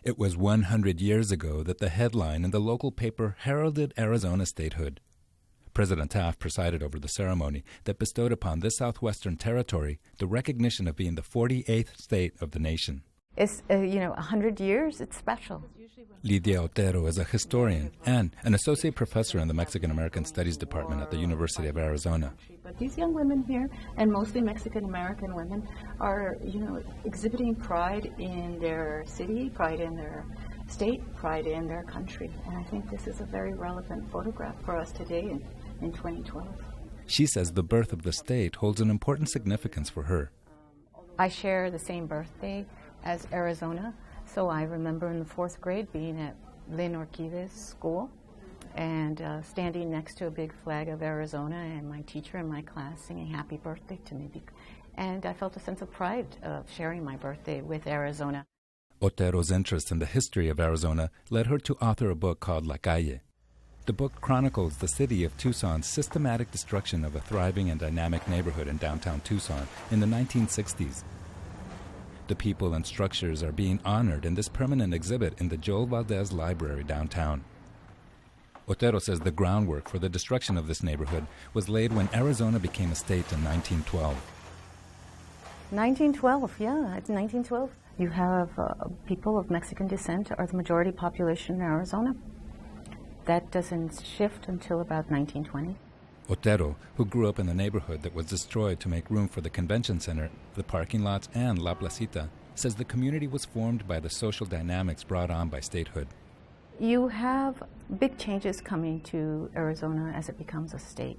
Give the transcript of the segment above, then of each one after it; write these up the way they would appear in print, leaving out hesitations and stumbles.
It was 100 years ago that the headline in the local paper heralded Arizona statehood. President Taft presided over the ceremony that bestowed upon this southwestern territory the recognition of being the 48th state of the nation. It's, 100 years, it's special. Lidia Otero is a historian and an associate professor in the Mexican-American Studies Department at the University of Arizona. But these young women here, and mostly Mexican-American women, are, exhibiting pride in their city, pride in their state, pride in their country. And I think this is a very relevant photograph for us today in 2012. She says the birth of the state holds an important significance for her. I share the same birthday as Arizona, so I remember in the 4th grade being at Lynn Orquides School and standing next to a big flag of Arizona and my teacher in my class singing happy birthday to me. And I felt a sense of pride of sharing my birthday with Arizona. Otero's interest in the history of Arizona led her to author a book called La Calle. The book chronicles the city of Tucson's systematic destruction of a thriving and dynamic neighborhood in downtown Tucson in the 1960s. The people and structures are being honored in this permanent exhibit in the Joel Valdez Library downtown. Otero says the groundwork for the destruction of this neighborhood was laid when Arizona became a state in 1912. 1912, yeah, it's 1912. You have people of Mexican descent are the majority population in Arizona. That doesn't shift until about 1920. Otero, who grew up in the neighborhood that was destroyed to make room for the convention center, the parking lots, and La Placita, says the community was formed by the social dynamics brought on by statehood. You have big changes coming to Arizona as it becomes a state.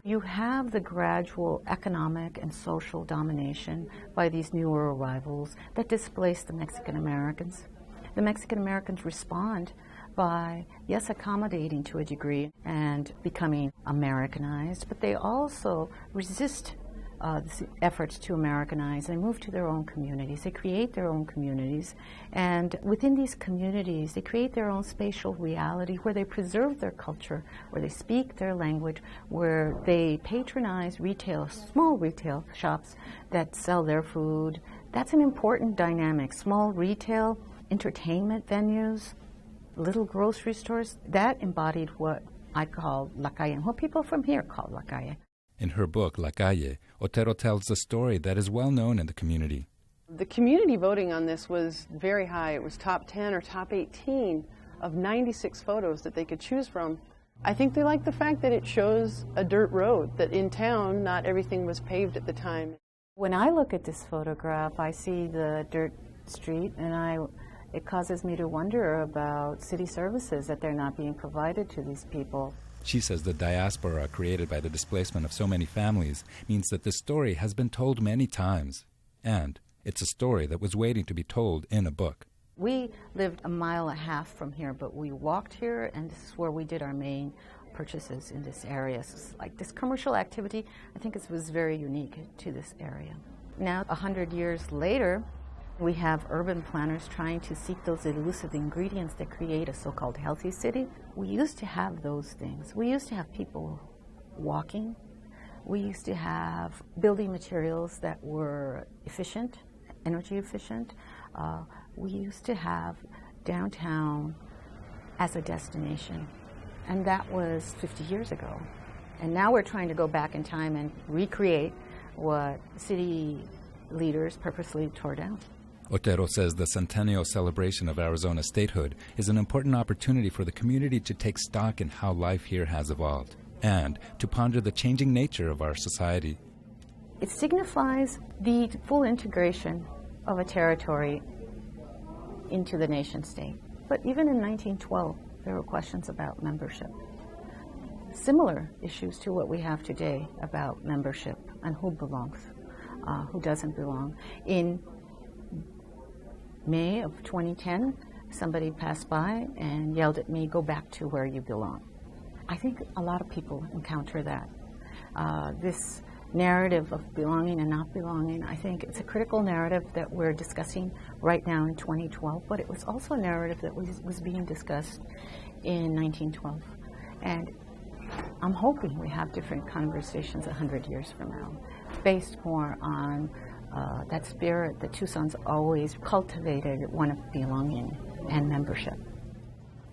You have the gradual economic and social domination by these newer arrivals that displace the Mexican Americans. The Mexican Americans respond by, yes, accommodating to a degree and becoming Americanized, but they also resist the efforts to Americanize. They move to their own communities. They create their own communities, and within these communities, they create their own spatial reality where they preserve their culture, where they speak their language, where they patronize small retail shops that sell their food. That's an important dynamic. Small retail, entertainment venues, little grocery stores, that embodied what I call La Calle, and what people from here call La Calle. In her book, La Calle, Otero tells a story that is well known in the community. The community voting on this was very high. It was top 10 or top 18 of 96 photos that they could choose from. I think they like the fact that it shows a dirt road, that in town not everything was paved at the time. When I look at this photograph, I see the dirt street, and it causes me to wonder about city services that they're not being provided to these people. She says the diaspora created by the displacement of so many families means that this story has been told many times, and it's a story that was waiting to be told in a book. We lived 1.5 miles from here, but we walked here, and this is where we did our main purchases in this area. So it's like this commercial activity, I think it was very unique to this area. Now, 100 years later, we have urban planners trying to seek those elusive ingredients that create a so-called healthy city. We used to have those things. We used to have people walking. We used to have building materials that were efficient, energy efficient. We used to have downtown as a destination, and that was 50 years ago. And now we're trying to go back in time and recreate what city leaders purposely tore down. Otero says the Centennial celebration of Arizona statehood is an important opportunity for the community to take stock in how life here has evolved and to ponder the changing nature of our society. It signifies the full integration of a territory into the nation state. But even in 1912, there were questions about membership. Similar issues to what we have today about membership and who belongs, who doesn't belong. In May of 2010, somebody passed by and yelled at me, "Go back to where you belong." I think a lot of people encounter that. This narrative of belonging and not belonging, I think it's a critical narrative that we're discussing right now in 2012, but it was also a narrative that was being discussed in 1912. And I'm hoping we have different conversations 100 years from now, based more on that spirit that Tucson's always cultivated, one of belonging. and membership.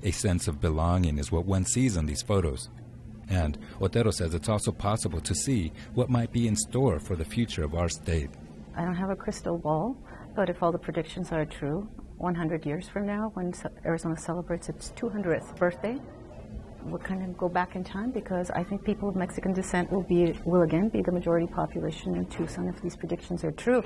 A sense of belonging is what one sees on these photos. And Otero says it's also possible to see what might be in store for the future of our state. I don't have a crystal ball, but if all the predictions are true, 100 years from now, when Arizona celebrates its 200th birthday, we'll kind of go back in time, because I think people of Mexican descent will again be the majority population in Tucson if these predictions are true.